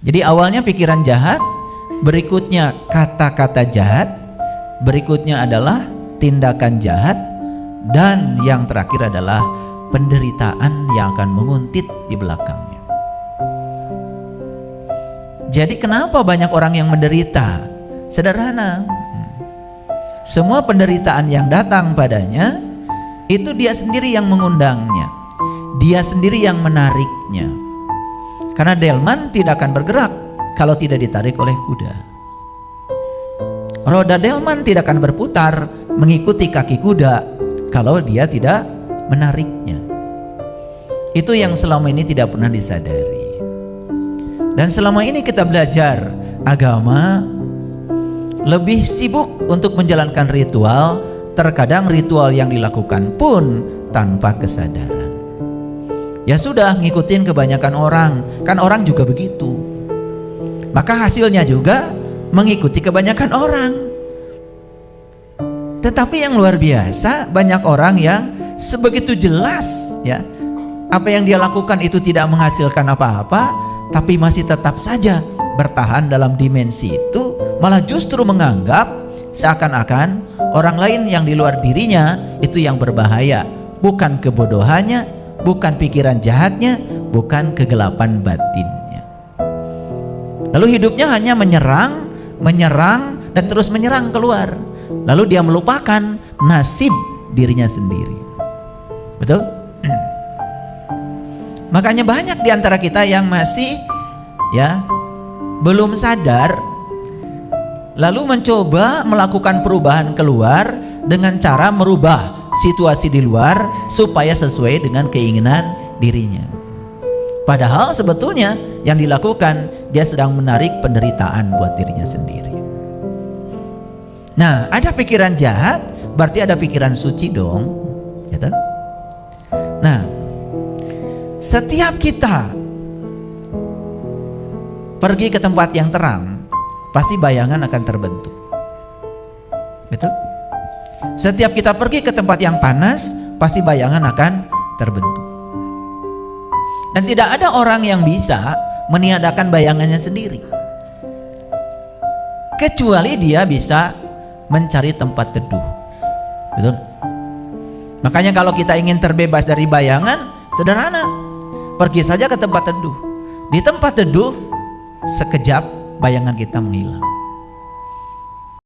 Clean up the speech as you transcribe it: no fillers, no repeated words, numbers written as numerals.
Jadi awalnya pikiran jahat, berikutnya kata-kata jahat, berikutnya adalah tindakan jahat, dan yang terakhir adalah penderitaan yang akan menguntit di belakangnya. Jadi kenapa banyak orang yang menderita? Sederhana, semua penderitaan yang datang padanya itu dia sendiri yang mengundangnya, dia sendiri yang menariknya. Karena delman tidak akan bergerak kalau tidak ditarik oleh kuda. Roda delman tidak akan berputar mengikuti kaki kuda kalau dia tidak menariknya. Itu yang selama ini tidak pernah disadari. Dan selama ini kita belajar agama, lebih sibuk untuk menjalankan ritual. Terkadang ritual yang dilakukan pun tanpa kesadaran. Ya sudah, ngikutin kebanyakan orang, kan orang juga begitu. Maka hasilnya juga mengikuti kebanyakan orang. Tetapi yang luar biasa, banyak orang yang sebegitu jelas ya, apa yang dia lakukan itu tidak menghasilkan apa-apa, tapi masih tetap saja bertahan dalam dimensi itu, malah justru menganggap seakan-akan orang lain yang di luar dirinya itu yang berbahaya, bukan kebodohannya, bukan pikiran jahatnya, bukan kegelapan batinnya. Lalu hidupnya hanya menyerang, dan terus menyerang keluar. Lalu dia melupakan nasib dirinya sendiri. Betul? Makanya banyak di antara kita yang masih ya belum sadar, lalu mencoba melakukan perubahan keluar dengan cara merubah situasi di luar supaya sesuai dengan keinginan dirinya. Padahal sebetulnya yang dilakukan, dia sedang menarik penderitaan buat dirinya sendiri. Nah, ada pikiran jahat, berarti ada pikiran suci dong, gitu. Nah, setiap kita pergi ke tempat yang terang, pasti bayangan akan terbentuk. Betul? Setiap kita pergi ke tempat yang panas, pasti bayangan akan terbentuk. Dan tidak ada orang yang bisa meniadakan bayangannya sendiri, kecuali dia bisa mencari tempat teduh. Betul? Makanya kalau kita ingin terbebas dari bayangan, sederhana, pergi saja ke tempat teduh. Di tempat teduh, sekejap bayangan kita menghilang.